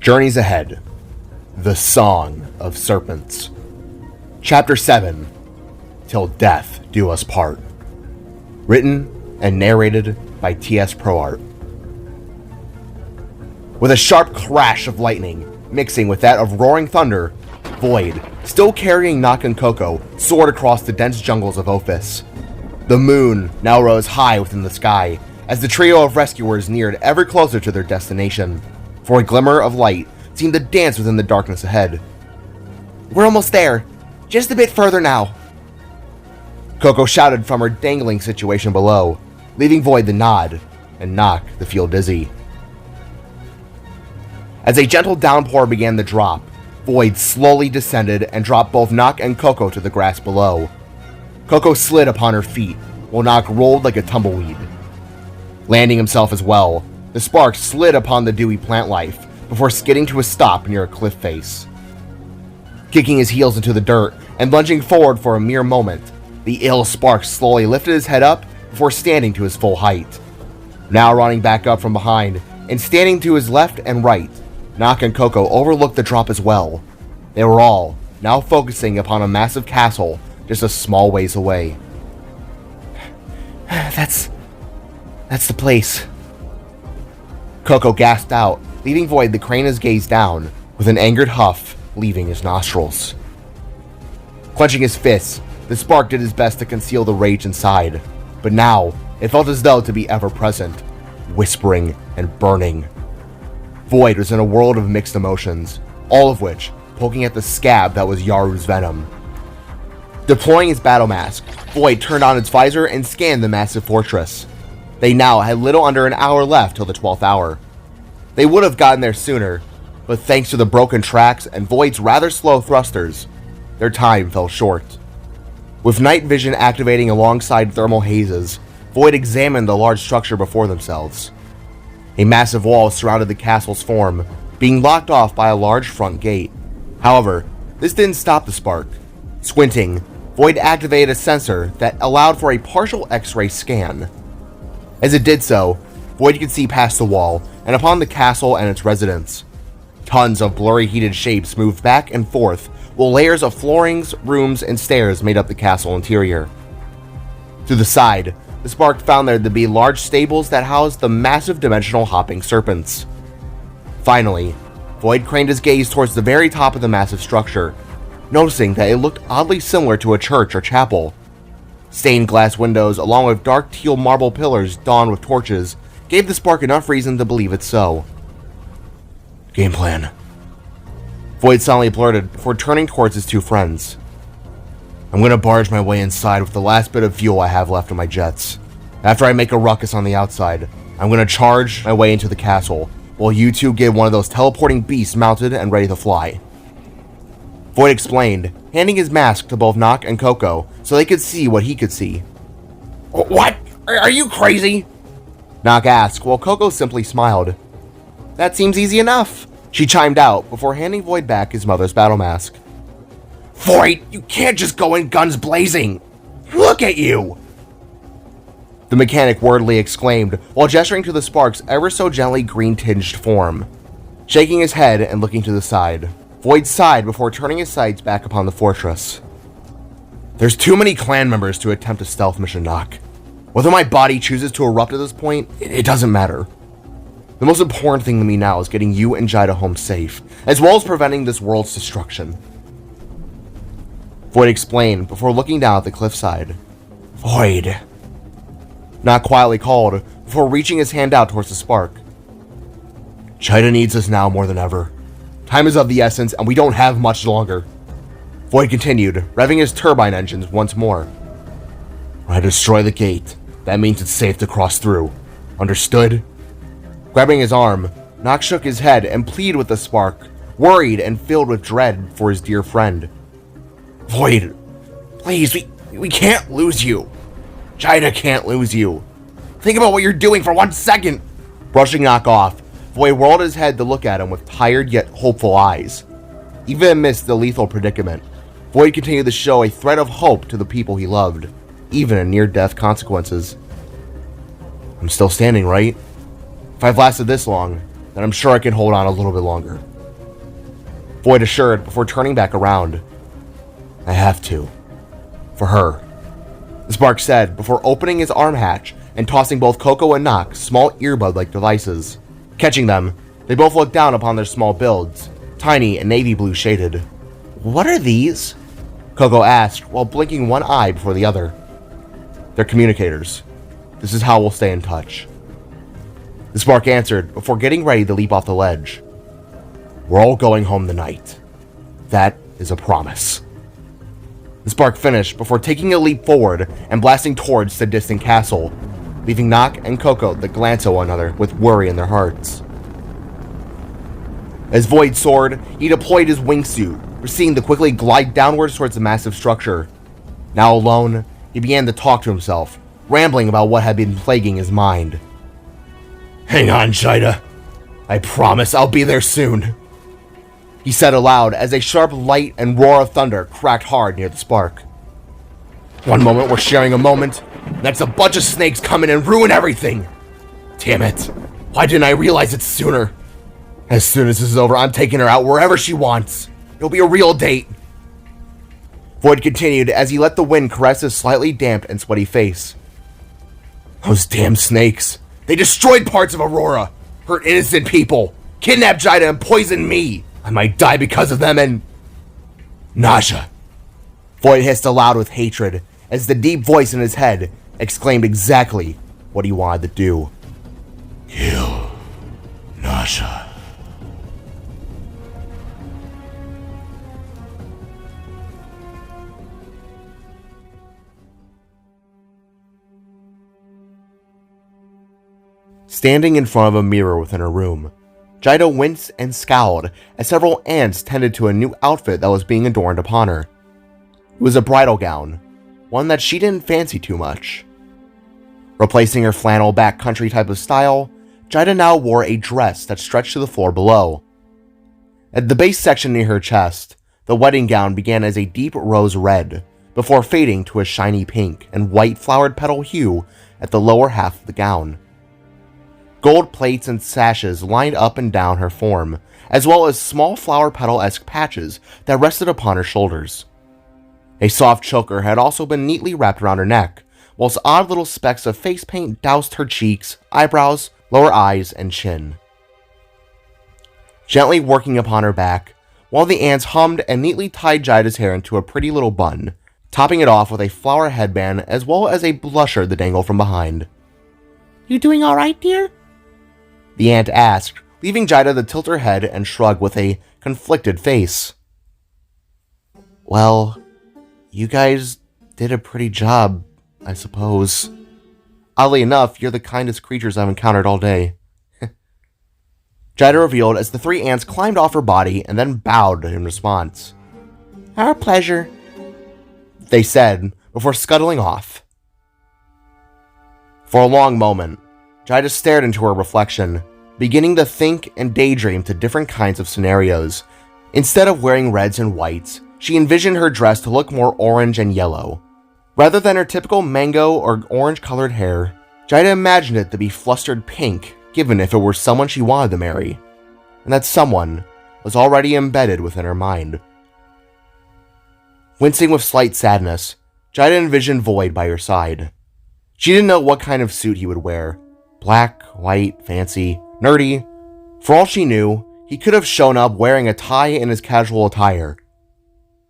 Journeys Ahead, The Song of Serpents. Chapter 7, Till Death Do Us Part. Written and narrated by T.S. ProArt. With a sharp crash of lightning, mixing with that of roaring thunder, Void, still carrying Nock and Coco, soared across the dense jungles of Ophis. The moon now rose high within the sky, as the trio of rescuers neared ever closer to their destination, for a glimmer of light seemed to dance within the darkness ahead. "We're almost there. Just a bit further now," Coco shouted from her dangling situation below, leaving Void the nod, and Nock to feel dizzy. As a gentle downpour began to drop, Void slowly descended and dropped both Nock and Coco to the grass below. Coco slid upon her feet, while Nock rolled like a tumbleweed. Landing himself as well, the spark slid upon the dewy plant life before skidding to a stop near a cliff face. Kicking his heels into the dirt and lunging forward for a mere moment, the ill spark slowly lifted his head up before standing to his full height. Now running back up from behind and standing to his left and right, Nock and Coco overlooked the drop as well. They were all now focusing upon a massive castle just a small ways away. That's the place," Coco gasped out, leaving Void to crane his gaze down, with an angered huff leaving his nostrils. Clenching his fists, the spark did his best to conceal the rage inside, but now it felt as though to be ever present, whispering and burning. Void was in a world of mixed emotions, all of which poking at the scab that was Yaru's venom. Deploying his battle mask, Void turned on its visor and scanned the massive fortress. They now had little under an hour left till the 12th hour. They would have gotten there sooner, but thanks to the broken tracks and Void's rather slow thrusters, their time fell short. With night vision activating alongside thermal hazes, Void examined the large structure before themselves. A massive wall surrounded the castle's form, being locked off by a large front gate. However, this didn't stop the spark. Squinting, Void activated a sensor that allowed for a partial X-ray scan. As it did so, Void could see past the wall and upon the castle and its residents. Tons of blurry heated shapes moved back and forth, while layers of floorings, rooms, and stairs made up the castle interior. To the side, the spark found there to be large stables that housed the massive dimensional hopping serpents. Finally, Void craned his gaze towards the very top of the massive structure, noticing that it looked oddly similar to a church or chapel. Stained glass windows along with dark teal marble pillars dawned with torches gave the spark enough reason to believe it so. "Game plan," Void suddenly blurted before turning towards his two friends. "I'm gonna barge my way inside with the last bit of fuel I have left in my jets. After I make a ruckus on the outside, I'm gonna charge my way into the castle, while you two get one of those teleporting beasts mounted and ready to fly." Void explained, handing his mask to both Nock and Coco so they could see what he could see. "What? Are you crazy?" Nock asked, while Coco simply smiled. "That seems easy enough," she chimed out before handing Void back his mother's battle mask. "Void, you can't just go in guns blazing! Look at you!" The mechanic wordly exclaimed while gesturing to the spark's ever so gently green-tinged form. Shaking his head and looking to the side, Void sighed before turning his sights back upon the fortress. "There's too many clan members to attempt a stealth mission, Nock. Whether my body chooses to erupt at this point, it doesn't matter. The most important thing to me now is getting you and Jaida home safe, as well as preventing this world's destruction," Void explained before looking down at the cliffside. "Void," Nock quietly called before reaching his hand out towards the spark. "Jaida needs us now more than ever. Time is of the essence, and we don't have much longer," Void continued, revving his turbine engines once more. "When I destroy the gate, that means it's safe to cross through. Understood?" Grabbing his arm, Nock shook his head and pleaded with the spark, worried and filled with dread for his dear friend. "Void, please, we can't lose you. Jaida can't lose you. Think about what you're doing for 1 second." Brushing Nock off, Void whirled his head to look at him with tired yet hopeful eyes. Even amidst the lethal predicament, Void continued to show a thread of hope to the people he loved, even in near-death consequences. "I'm still standing, right? If I've lasted this long, then I'm sure I can hold on a little bit longer." Void assured before turning back around. I have to. For her. The Spark said before opening his arm hatch and tossing both Coco and Nox small earbud-like devices. Catching them, they both looked down upon their small builds, tiny and navy blue shaded. What are these? Coco asked while blinking one eye before the other. They're communicators. This is how we'll stay in touch. The Spark answered before getting ready to leap off the ledge. We're all going home tonight. That is a promise. The Spark finished before taking a leap forward and blasting towards the distant castle, leaving Nox and Coco to glance at one another with worry in their hearts. As Void soared, he deployed his wingsuit, proceeding to quickly glide downwards towards the massive structure. Now alone, he began to talk to himself, rambling about what had been plaguing his mind. Hang on, Jaida. I promise I'll be there soon, he said aloud as a sharp light and roar of thunder cracked hard near the Spark. One moment we're sharing a moment, next a bunch of snakes come in and ruin everything. Damn it, why didn't I realize it sooner? As soon as this is over, I'm taking her out wherever she wants. It'll be a real date. Void continued as he let the wind caress his slightly damp and sweaty face. Those damn snakes. They destroyed parts of Aurora, hurt innocent people, kidnapped Jaida and poisoned me. I might die because of them and... Naja. Void hissed aloud with hatred as the deep voice in his head exclaimed exactly what he wanted to do. Kill Naja. Standing in front of a mirror within her room, Jaida winced and scowled as several ants tended to a new outfit that was being adorned upon her. It was a bridal gown, one that she didn't fancy too much. Replacing her flannel backcountry type of style, Jaida now wore a dress that stretched to the floor below. At the base section near her chest, the wedding gown began as a deep rose red, before fading to a shiny pink and white flowered petal hue at the lower half of the gown. Gold plates and sashes lined up and down her form, as well as small flower petal-esque patches that rested upon her shoulders. A soft choker had also been neatly wrapped around her neck, whilst odd little specks of face paint doused her cheeks, eyebrows, lower eyes, and chin. Gently working upon her back, while the ants hummed and neatly tied Jaida's hair into a pretty little bun, topping it off with a flower headband as well as a blusher to dangle from behind. You doing alright, dear? The ant asked, leaving Jaida to tilt her head and shrug with a conflicted face. Well, you guys did a pretty job, I suppose. Oddly enough, you're the kindest creatures I've encountered all day. Jaida revealed as the three ants climbed off her body and then bowed in response. Our pleasure, they said before scuttling off. For a long moment, Jaida stared into her reflection, beginning to think and daydream to different kinds of scenarios. Instead of wearing reds and whites, she envisioned her dress to look more orange and yellow. Rather than her typical mango or orange-colored hair, Jaida imagined it to be flustered pink, given if it were someone she wanted to marry, and that someone was already embedded within her mind. Wincing with slight sadness, Jaida envisioned Void by her side. She didn't know what kind of suit he would wear. Black, white, fancy, nerdy. For all she knew, he could have shown up wearing a tie in his casual attire.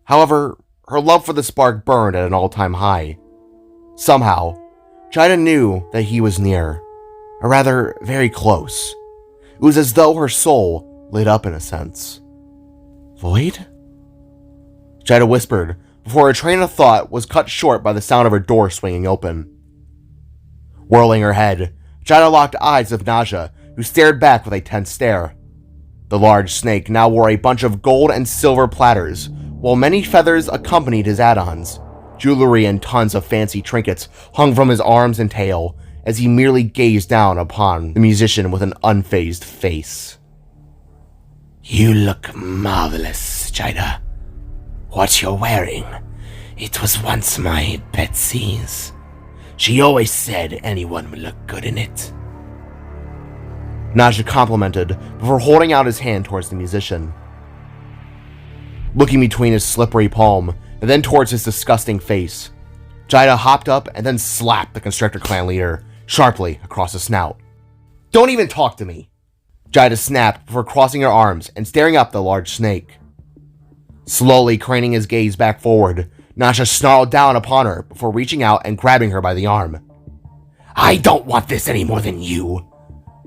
However, her love for the Spark burned at an all-time high. Somehow, Jaida knew that he was near, or rather, very close. It was as though her soul lit up in a sense. Void? Jaida whispered, before her train of thought was cut short by the sound of her door swinging open. Whirling her head, Jaida locked eyes with Naja, who stared back with a tense stare. The large snake now wore a bunch of gold and silver platters, while many feathers accompanied his add-ons. Jewelry and tons of fancy trinkets hung from his arms and tail, as he merely gazed down upon the musician with an unfazed face. You look marvelous, Jaida. What you're wearing, it was once my Betsy's. She always said anyone would look good in it. Naja complimented before holding out his hand towards the musician. looking between his slippery palm and then towards his disgusting face. Jaida hopped up and then slapped the Constrictor clan leader sharply across the snout. "Don't even talk to me," Jaida snapped before crossing her arms and staring up the large snake. Slowly craning his gaze back forward, Naja snarled down upon her before reaching out and grabbing her by the arm. "I don't want this any more than you.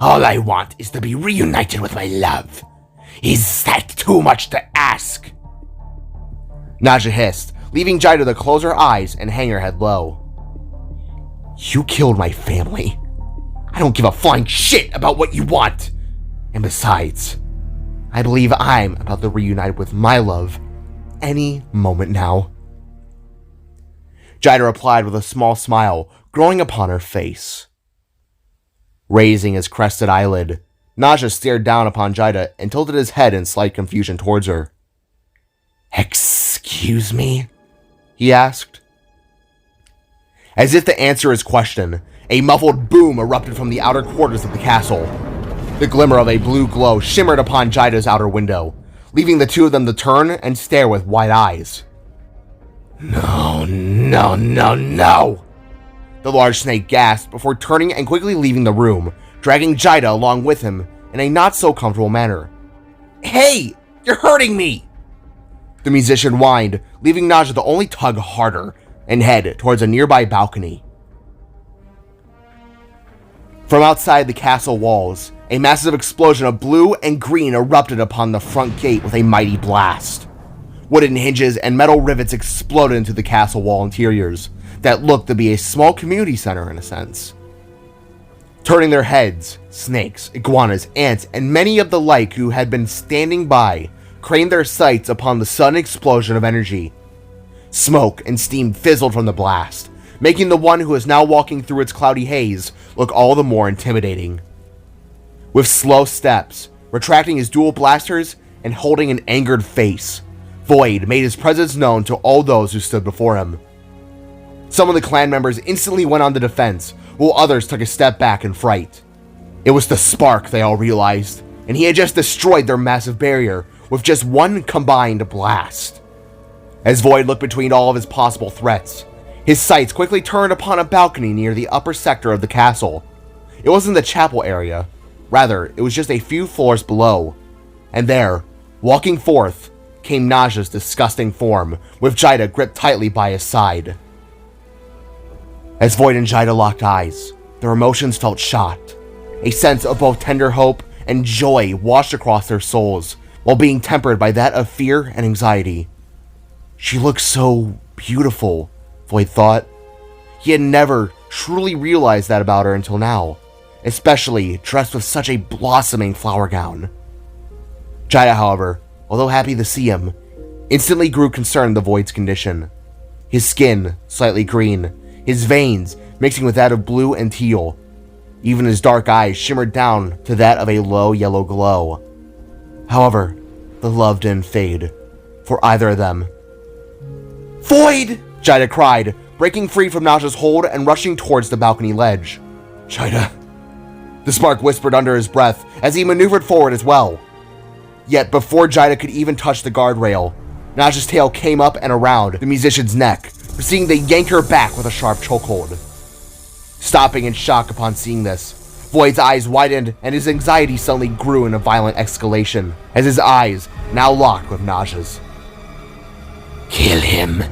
All I want is to be reunited with my love. Is that too much to ask?" Naja hissed, leaving Jaida to close her eyes and hang her head low. "You killed my family. I don't give a flying shit about what you want. And besides, I believe I'm about to reunite with my love any moment now." Jaida replied with a small smile growing upon her face. Raising his crested eyelid, Naja stared down upon Jaida and tilted his head in slight confusion towards her. "Excuse me?" he asked. As if to answer his question, a muffled boom erupted from the outer quarters of the castle. The glimmer of a blue glow shimmered upon Jaida's outer window, leaving the two of them to turn and stare with wide eyes. "No, no, no, no!" The large snake gasped before turning and quickly leaving the room, dragging Jaida along with him in a not-so-comfortable manner. "Hey! You're hurting me!" The musician whined, leaving Naja to only tug harder and head towards a nearby balcony. From outside the castle walls, a massive explosion of blue and green erupted upon the front gate with a mighty blast. Wooden hinges and metal rivets exploded into the castle wall interiors that looked to be a small community center in a sense. Turning their heads, snakes, iguanas, ants, and many of the like who had been standing by craned their sights upon the sudden explosion of energy. Smoke and steam fizzled from the blast, making the one who is now walking through its cloudy haze look all the more intimidating. With slow steps, retracting his dual blasters and holding an angered face, Void made his presence known to all those who stood before him. Some of the clan members instantly went on the defense, while others took a step back in fright. It was the spark, they all realized, and he had just destroyed their massive barrier with just one combined blast. As Void looked between all of his possible threats, his sights quickly turned upon a balcony near the upper sector of the castle. It wasn't the chapel area, rather, it was just a few floors below. And there, walking forth, came Naja's disgusting form, with Jaida gripped tightly by his side. As Void and Jaida locked eyes, their emotions felt shocked. A sense of both tender hope and joy washed across their souls, while being tempered by that of fear and anxiety. She looked so beautiful, Void thought. He had never truly realized that about her until now, especially dressed with such a blossoming flower gown. Jaida, however, although happy to see him, instantly grew concerned of the Void's condition. His skin, slightly green, his veins mixing with that of blue and teal. Even his dark eyes shimmered down to that of a low yellow glow. However, the love didn't fade for either of them. "Void!" Jaida cried, breaking free from Naja's hold and rushing towards the balcony ledge. "Jaida," the spark whispered under his breath as he maneuvered forward as well. Yet before Jaida could even touch the guardrail, Naja's tail came up and around the musician's neck, proceeding to yank her back with a sharp chokehold. Stopping in shock upon seeing this, Void's eyes widened and his anxiety suddenly grew in a violent escalation as his eyes now locked with Naja's. "Kill him!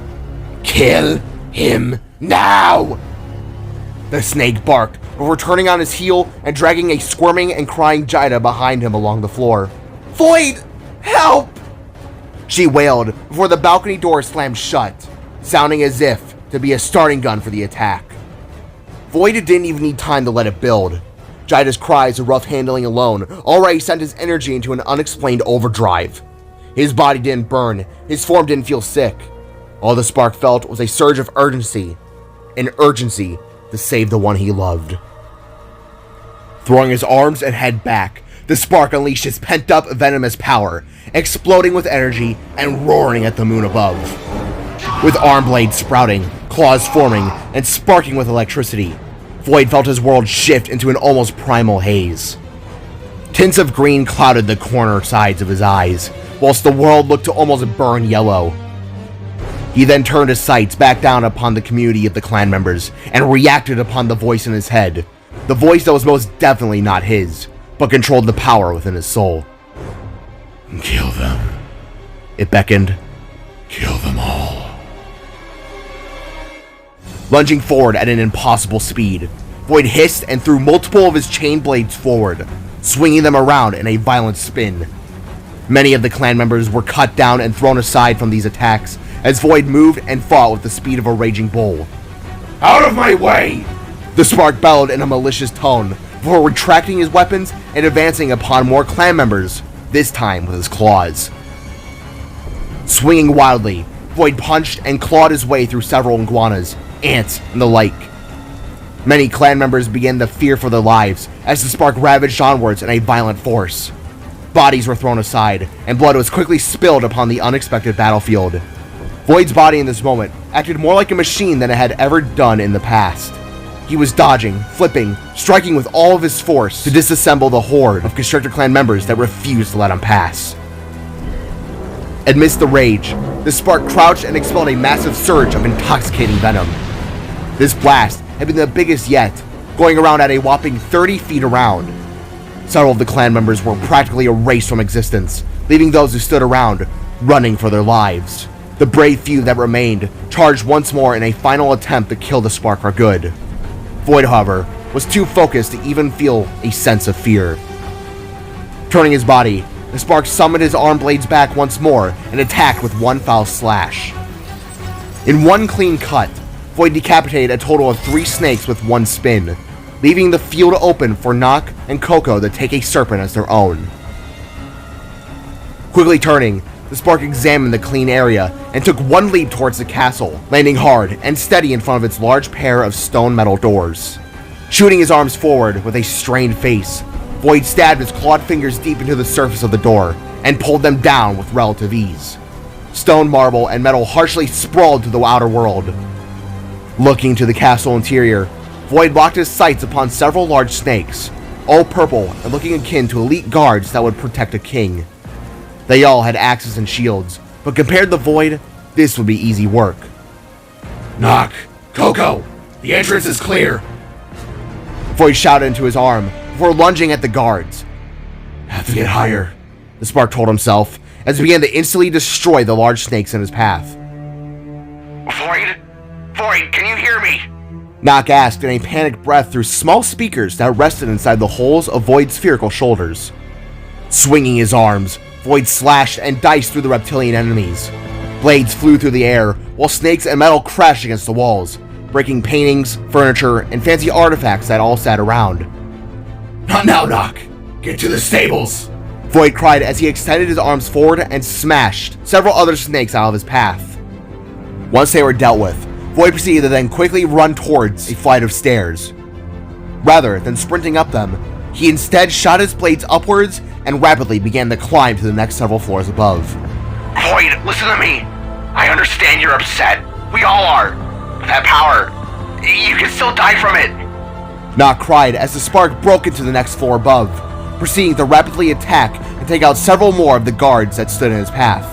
Kill him now!" The snake barked before turning on his heel and dragging a squirming and crying Jaida behind him along the floor. "Void! Help!" she wailed before the balcony door slammed shut, sounding as if to be a starting gun for the attack. Void didn't even need time to let it build. Jaida's cries and rough handling alone already sent his energy into an unexplained overdrive. His body didn't burn, his form didn't feel sick. All the spark felt was a surge of urgency, an urgency to save the one he loved. Throwing his arms and head back, the spark unleashed his pent-up venomous power, exploding with energy and roaring at the moon above. With arm blades sprouting, claws forming, and sparking with electricity, Void felt his world shift into an almost primal haze. Tints of green clouded the corner sides of his eyes, whilst the world looked to almost burn yellow. He then turned his sights back down upon the community of the clan members and reacted upon the voice in his head, the voice that was most definitely not his, but controlled the power within his soul. Kill them. It beckoned. Kill them all. Lunging forward at an impossible speed, Void hissed and threw multiple of his chain blades forward, swinging them around in a violent spin. Many of the clan members were cut down and thrown aside from these attacks as Void moved and fought with the speed of a raging bull. Out of my way! The Spark bellowed in a malicious tone before retracting his weapons and advancing upon more clan members, this time with his claws. Swinging wildly, Void punched and clawed his way through several iguanas, ants, and the like. Many clan members began to fear for their lives as the Spark ravaged onwards in a violent force. Bodies were thrown aside, and blood was quickly spilled upon the unexpected battlefield. Void's body in this moment acted more like a machine than it had ever done in the past. He was dodging, flipping, striking with all of his force to disassemble the horde of Constrictor clan members that refused to let him pass. Amidst the rage, the Spark crouched and expelled a massive surge of intoxicating venom. This blast had been the biggest yet, going around at a whopping 30 feet around. Several of the clan members were practically erased from existence, leaving those who stood around running for their lives. The brave few that remained charged once more in a final attempt to kill the Spark for good. Void, however, was too focused to even feel a sense of fear. Turning his body, the Spark summoned his arm blades back once more and attacked with one foul slash. In one clean cut, Void decapitated a total of 3 snakes with one spin, leaving the field open for Nock and Coco to take a serpent as their own. Quickly turning, the Spark examined the clean area and took one leap towards the castle, landing hard and steady in front of its large pair of stone metal doors. Shooting his arms forward with a strained face, Void stabbed his clawed fingers deep into the surface of the door and pulled them down with relative ease. Stone, marble, and metal harshly sprawled to the outer world. Looking to the castle interior, Void locked his sights upon several large snakes, all purple and looking akin to elite guards that would protect a king. They all had axes and shields, but compared to Void, this would be easy work. Nock! Coco! The entrance is clear! Void shouted into his arm before lunging at the guards. Have to get higher, the Spark told himself as he began to instantly destroy the large snakes in his path. Void, can you hear me? Nock asked in a panicked breath through small speakers that rested inside the holes of Void's spherical shoulders. Swinging his arms, Void slashed and diced through the reptilian enemies. Blades flew through the air, while snakes and metal crashed against the walls, breaking paintings, furniture, and fancy artifacts that all sat around. Not now, Nock! Get to the stables! Void cried as he extended his arms forward and smashed several other snakes out of his path. Once they were dealt with, Void proceeded to then quickly run towards a flight of stairs. Rather than sprinting up them, he instead shot his blades upwards and rapidly began to climb to the next several floors above. Void, listen to me. I understand you're upset. We all are. But that power, you can still die from it. Nock cried as the Spark broke into the next floor above, proceeding to rapidly attack and take out several more of the guards that stood in his path.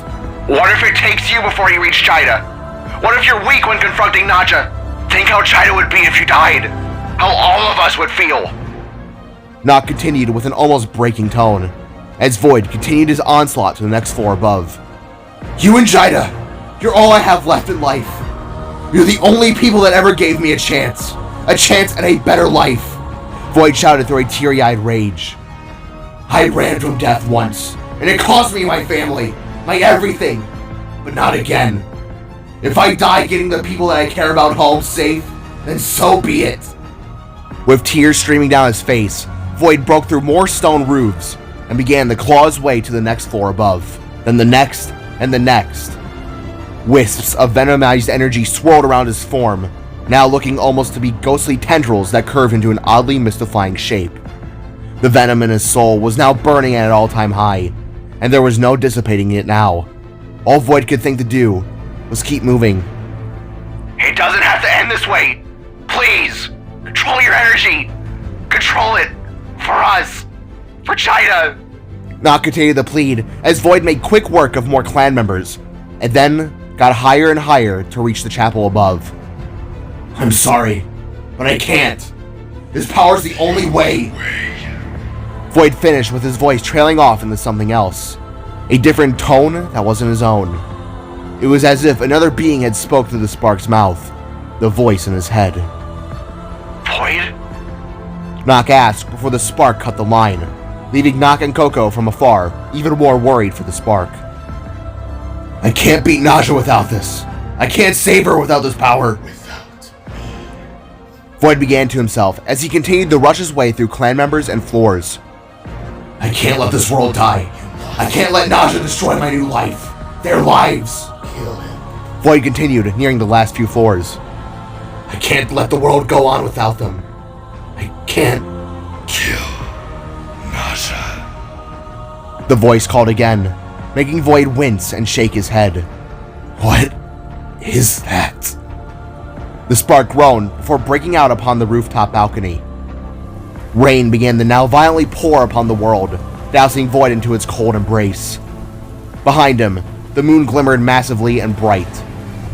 What if it takes you before you reach Jaida? What if you're weak when confronting Naja? Think how Jaida would be if you died. How all of us would feel. Nock continued with an almost breaking tone, as Void continued his onslaught to the next floor above. You and Jaida, you're all I have left in life. You're the only people that ever gave me a chance at a better life. Void shouted through a teary-eyed rage. I ran from death once, and it cost me my family, my everything, but not again. If I die getting the people that I care about home safe, then so be it. With tears streaming down his face, Void broke through more stone roofs and began to claw his way to the next floor above, then the next, and the next. Wisps of venomized energy swirled around his form, now looking almost to be ghostly tendrils that curved into an oddly mystifying shape. The venom in his soul was now burning at an all-time high, and there was no dissipating it now. All Void could think to do was keep moving. It doesn't have to end this way. Please, control your energy. Control it. For us. For Jaida. Nock continued to plead as Void made quick work of more clan members, and then got higher and higher to reach the chapel above. I'm sorry, but I can't. His power's the only way. Void finished with his voice trailing off into something else, a different tone that wasn't his own. It was as if another being had spoke through the spark's mouth, the voice in his head. Void? Nock asked before the spark cut the line, leaving Nock and Coco from afar, even more worried for the spark. I can't beat Naja without this. I can't save her without this power. Void began to himself as he continued to rush his way through clan members and floors. I can't let this world die. I can't let Naja destroy my new life. Their lives. Kill him. Void continued, nearing the last few floors. I can't let the world go on without them. I can't. Kill Naja. The voice called again, making Void wince and shake his head. What is that? The spark groaned before breaking out upon the rooftop balcony. Rain began to now violently pour upon the world, dousing Void into its cold embrace. Behind him, the moon glimmered massively and bright,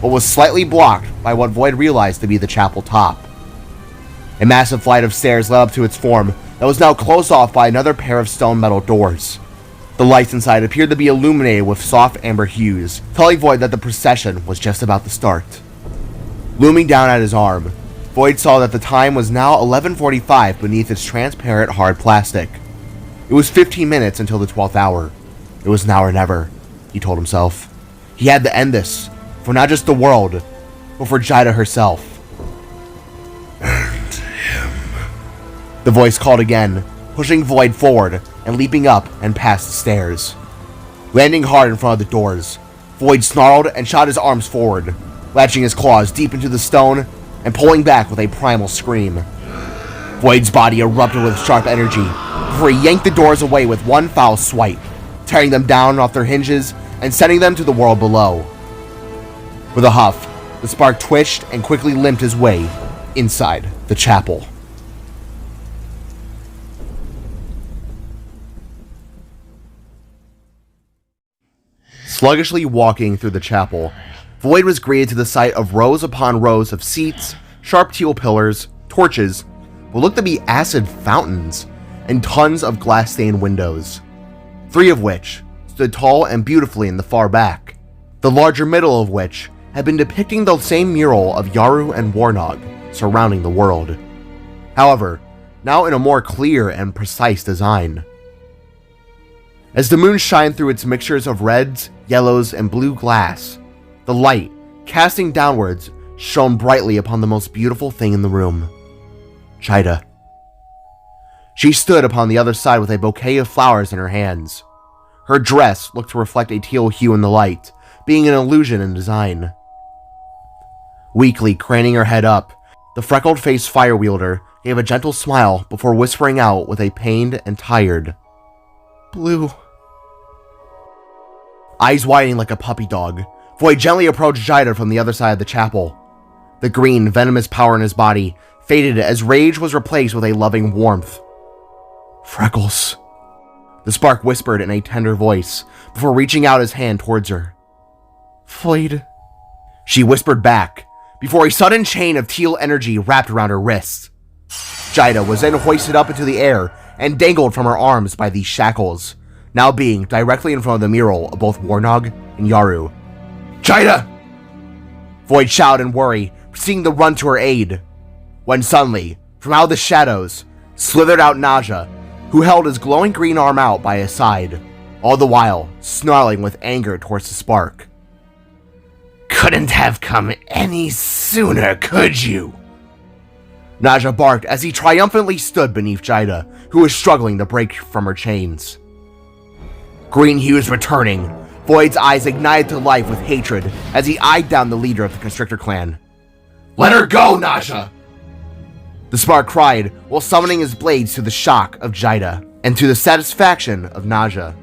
but was slightly blocked by what Void realized to be the chapel top. A massive flight of stairs led up to its form that was now closed off by another pair of stone metal doors. The lights inside appeared to be illuminated with soft amber hues, telling Void that the procession was just about to start. Looming down at his arm, Void saw that the time was now 11:45 beneath its transparent hard plastic. It was 15 minutes until the 12th hour. It was now or never, he told himself. He had to end this, for not just the world, but for Jaida herself. And him. The voice called again, pushing Void forward and leaping up and past the stairs. Landing hard in front of the doors, Void snarled and shot his arms forward, latching his claws deep into the stone and pulling back with a primal scream. Void's body erupted with sharp energy before he yanked the doors away with one foul swipe, tearing them down off their hinges and sending them to the world below. With a huff, the spark twitched and quickly limped his way inside the chapel. Sluggishly walking through the chapel, Void was greeted to the sight of rows upon rows of seats, sharp teal pillars, torches, what looked to be acid fountains, and tons of glass-stained windows, 3 of which stood tall and beautifully in the far back, the larger middle of which had been depicting the same mural of Yaru and Warnog surrounding the world. However, now in a more clear and precise design. As the moon shined through its mixtures of reds, yellows, and blue glass, the light, casting downwards, shone brightly upon the most beautiful thing in the room, Jaida. She stood upon the other side with a bouquet of flowers in her hands. Her dress looked to reflect a teal hue in the light, being an illusion in design. Weakly craning her head up, the freckled-faced fire wielder gave a gentle smile before whispering out with a pained and tired, "Blue." Eyes widening like a puppy dog, Void gently approached Jaida from the other side of the chapel. The green, venomous power in his body faded as rage was replaced with a loving warmth. "Freckles," the spark whispered in a tender voice before reaching out his hand towards her. "Void," she whispered back before a sudden chain of teal energy wrapped around her wrists. Jaida was then hoisted up into the air and dangled from her arms by these shackles, now being directly in front of the mural of both Warnog and Yaru. "Jaida!" Void shouted in worry, seeing the run to her aid, when suddenly, from out of the shadows, slithered out Naja, who held his glowing green arm out by his side, all the while snarling with anger towards the spark. "Couldn't have come any sooner, could you?" Naja barked as he triumphantly stood beneath Jaida, who was struggling to break from her chains. Green hues returning, Void's eyes ignited to life with hatred as he eyed down the leader of the Constrictor clan. Let her go, Naja! The spark cried while summoning his blades to the shock of Jaida and to the satisfaction of Naja.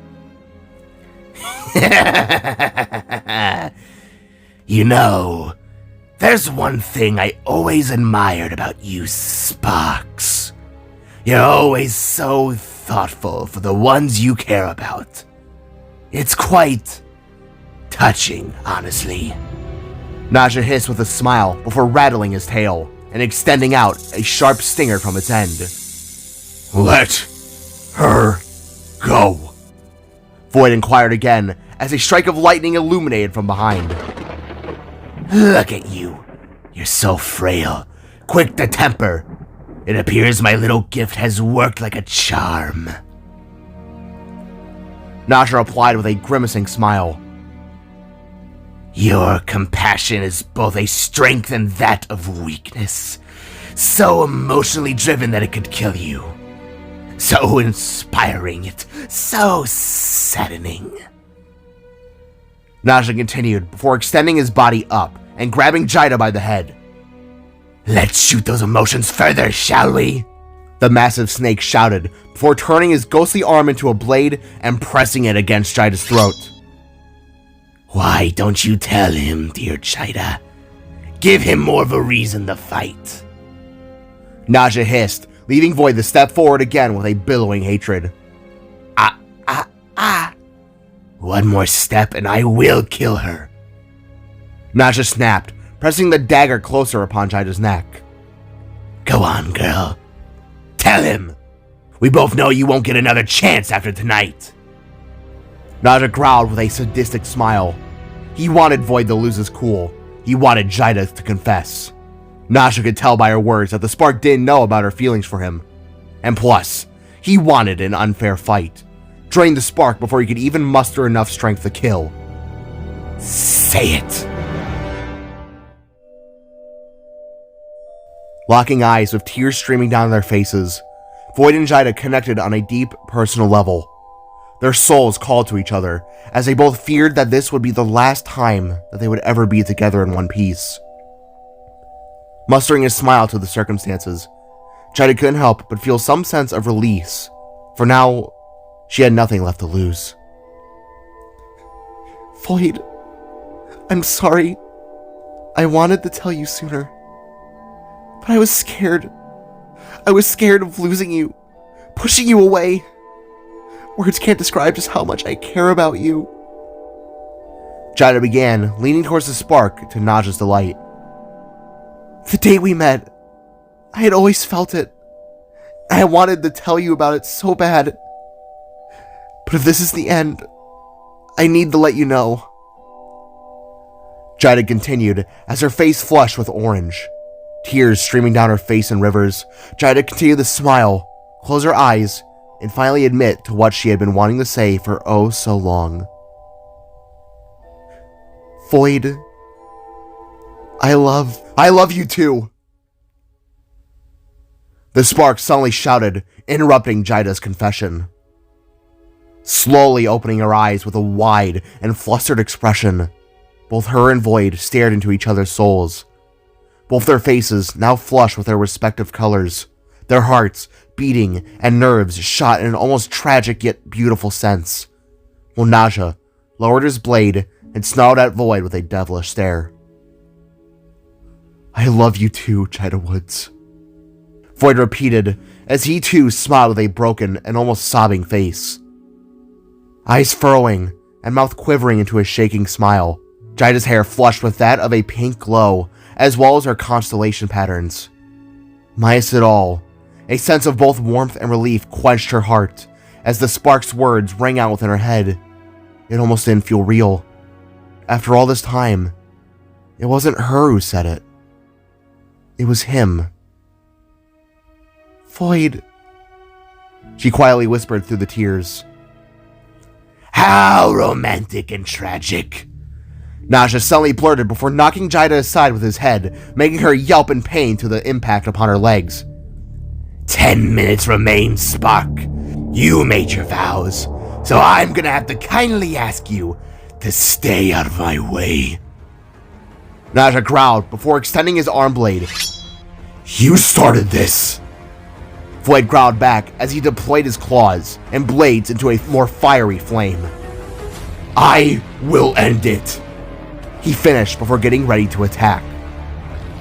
"You know, there's one thing I always admired about you sparks. You're always so thoughtful for the ones you care about. It's quite touching, honestly. Naja hissed with a smile before rattling his tail and extending out a sharp stinger from its end. Let her go. Void inquired again as a strike of lightning illuminated from behind. Look at you. You're so frail, quick to temper. It appears my little gift has worked like a charm. Naja replied with a grimacing smile. Your compassion is both a strength and that of weakness. So emotionally driven that it could kill you. So inspiring, yet so saddening. Naja continued before extending his body up and grabbing Jaida by the head. Let's shoot those emotions further, shall we? The massive snake shouted before turning his ghostly arm into a blade and pressing it against Jaida's throat. Why don't you tell him, dear Jaida? Give him more of a reason to fight. Naja hissed, leaving Void to step forward again with a billowing hatred. One more step and I will kill her. Naja snapped, pressing the dagger closer upon Jaida's neck. Go on, girl. Tell him. We both know you won't get another chance after tonight. Naja growled with a sadistic smile. He wanted Void to lose his cool. He wanted Jaida to confess. Naja could tell by her words that the spark didn't know about her feelings for him. And plus, he wanted an unfair fight. Drain the spark before he could even muster enough strength to kill. Say it. Locking eyes with tears streaming down their faces, Void and Jaida connected on a deep, personal level. Their souls called to each other, as they both feared that this would be the last time that they would ever be together in one piece. Mustering a smile to the circumstances, Jaida couldn't help but feel some sense of release, for now, she had nothing left to lose. Void, I'm sorry. I wanted to tell you sooner, but I was scared. I was scared of losing you, pushing you away. Words can't describe just how much I care about you. Jaida began, leaning towards the spark to Naja's delight. The day we met, I had always felt it. I wanted to tell you about it so bad. But if this is the end, I need to let you know. Jaida continued as her face flushed with orange. Tears streaming down her face in rivers, Jaida continued to smile, close her eyes, and finally admit to what she had been wanting to say for oh so long. Void, I love you too. The spark suddenly shouted, interrupting Jaida's confession. Slowly opening her eyes with a wide and flustered expression, both her and Void stared into each other's souls. Both their faces now flushed with their respective colors, their hearts beating and nerves shot in an almost tragic yet beautiful sense, while Naja lowered his blade and snarled at Void with a devilish stare. I love you too, Jaida Woods. Void repeated as he too smiled with a broken and almost sobbing face. Eyes furrowing and mouth quivering into a shaking smile, Jaida's hair flushed with that of a pink glow, as well as her constellation patterns. Minus it all, a sense of both warmth and relief quenched her heart as the spark's words rang out within her head. It almost didn't feel real. After all this time, it wasn't her who said it. It was him. Void, she quietly whispered through the tears. How romantic and tragic. Naja suddenly blurted before knocking Jaida aside with his head, making her yelp in pain to the impact upon her legs. 10 minutes remain, Spark. You made your vows, so I'm gonna have to kindly ask you to stay out of my way. Naja growled before extending his arm blade. You started this. Void growled back as he deployed his claws and blades into a more fiery flame. I will end it. He finished before getting ready to attack.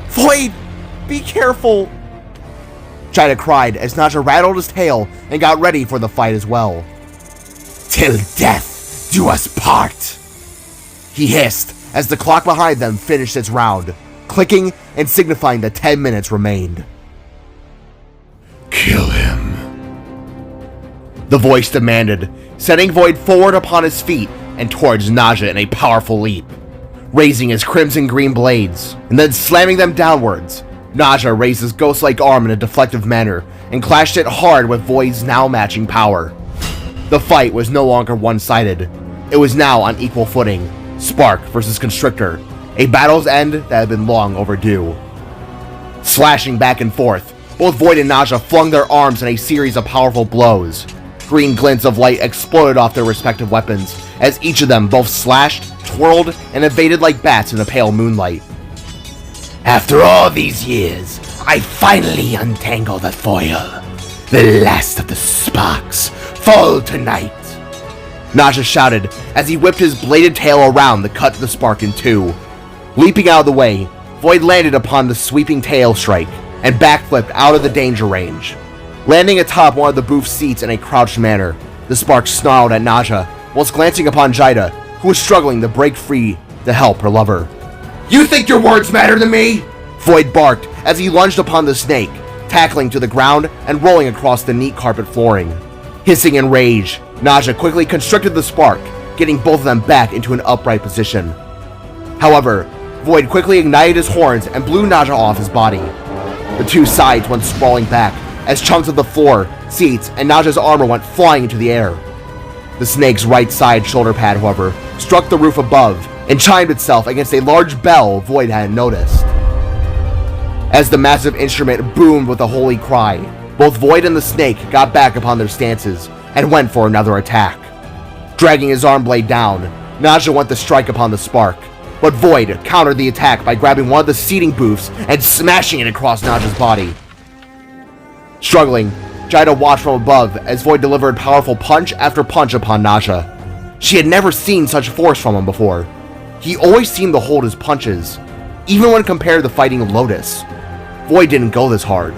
Void, be careful. Jaida cried as Naja rattled his tail and got ready for the fight as well. Till death do us part, he hissed as the clock behind them finished its round, clicking and signifying that 10 minutes remained. Kill him. The voice demanded, setting Void forward upon his feet and towards Naja in a powerful leap. Raising his crimson green blades, and then slamming them downwards, Naja raised his ghost-like arm in a deflective manner and clashed it hard with Void's now matching power. The fight was no longer one-sided. It was now on equal footing, Spark versus Constrictor, a battle's end that had been long overdue. Slashing back and forth, both Void and Naja flung their arms in a series of powerful blows. Green glints of light exploded off their respective weapons as each of them both slashed, twirled, and evaded like bats in the pale moonlight. After all these years, I finally untangle the foil. The last of the sparks fall tonight, Naja shouted as he whipped his bladed tail around to cut the spark in two. Leaping out of the way, Void landed upon the sweeping tail strike and backflipped out of the danger range. Landing atop one of the booth's seats in a crouched manner, the spark snarled at Naja whilst glancing upon Jaida, who was struggling to break free to help her lover. You think your words matter to me? Void barked as he lunged upon the snake, tackling to the ground and rolling across the neat carpet flooring. Hissing in rage, Naja quickly constricted the spark, getting both of them back into an upright position. However, Void quickly ignited his horns and blew Naja off his body. The two sides went sprawling back as chunks of the floor, seats, and Naja's armor went flying into the air. The snake's right side shoulder pad, however, struck the roof above and chimed itself against a large bell Void hadn't noticed. As the massive instrument boomed with a holy cry, both Void and the snake got back upon their stances and went for another attack. Dragging his arm blade down, Naja went to strike upon the spark, but Void countered the attack by grabbing one of the seating booths and smashing it across Naja's body. Struggling, Jaida watched from above as Void delivered powerful punch after punch upon Naja. She had never seen such force from him before. He always seemed to hold his punches, even when compared to fighting Lotus. Void didn't go this hard.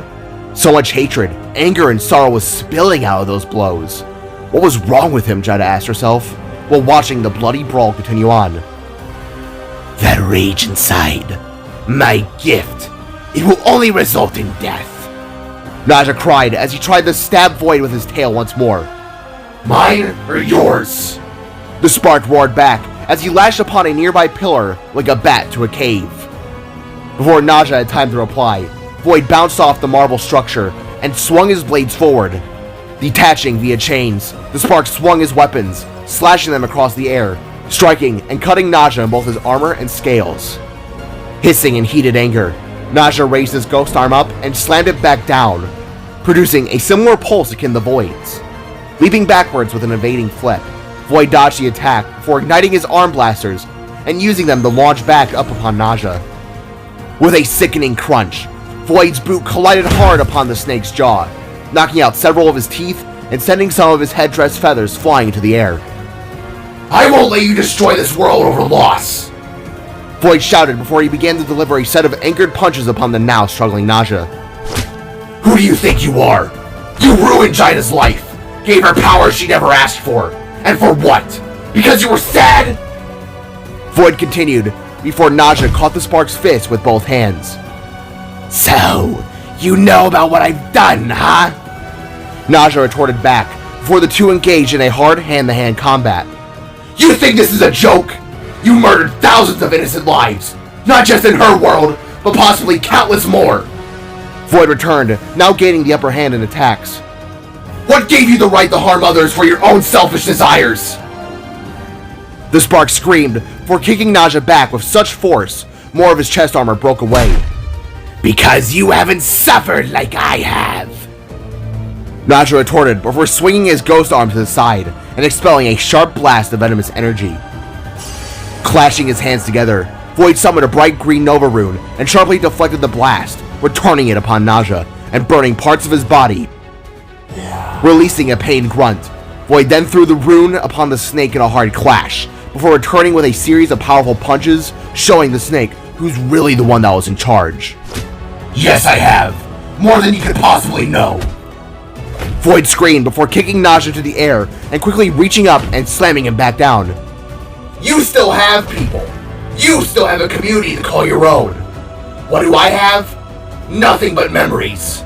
So much hatred, anger, and sorrow was spilling out of those blows. What was wrong with him, Jaida asked herself, while watching the bloody brawl continue on. That rage inside, my gift, it will only result in death, Naja cried as he tried to stab Void with his tail once more. Mine or yours? The spark roared back as he lashed upon a nearby pillar like a bat to a cave. Before Naja had time to reply, Void bounced off the marble structure and swung his blades forward. Detaching via chains, the spark swung his weapons, slashing them across the air, striking and cutting Naja in both his armor and scales. Hissing in heated anger, Naja raised his ghost arm up and slammed it back down, producing a similar pulse akin to Void's. Leaping backwards with an evading flip, Void dodged the attack before igniting his arm blasters and using them to launch back up upon Naja. With a sickening crunch, Void's boot collided hard upon the snake's jaw, knocking out several of his teeth and sending some of his headdress feathers flying into the air. I won't let you destroy this world over loss, Void shouted before he began to deliver a set of anchored punches upon the now struggling Naja. Who do you think you are? You ruined Jaida's life, gave her powers she never asked for. And for what? Because you were sad? Void continued before Naja caught the spark's fist with both hands. So, you know about what I've done, huh? Naja retorted back before the two engaged in a hard hand-to-hand combat. You think this is a joke? You murdered thousands of innocent lives, not just in her world, but possibly countless more. Void returned, now gaining the upper hand in attacks. What gave you the right to harm others for your own selfish desires? The spark screamed before kicking Naja back with such force, more of his chest armor broke away. Because you haven't suffered like I have, Naja retorted before swinging his ghost arm to the side and expelling a sharp blast of venomous energy. Clashing his hands together, Void summoned a bright green Nova rune and sharply deflected the blast, returning it upon Naja and burning parts of his body. Releasing a pained grunt, Void then threw the rune upon the snake in a hard clash, before returning with a series of powerful punches, showing the snake who's really the one that was in charge. Yes, I have. More than you could possibly know. Void screamed before kicking Naja to the air and quickly reaching up and slamming him back down. You still have people. You still have a community to call your own. What do I have? Nothing but memories.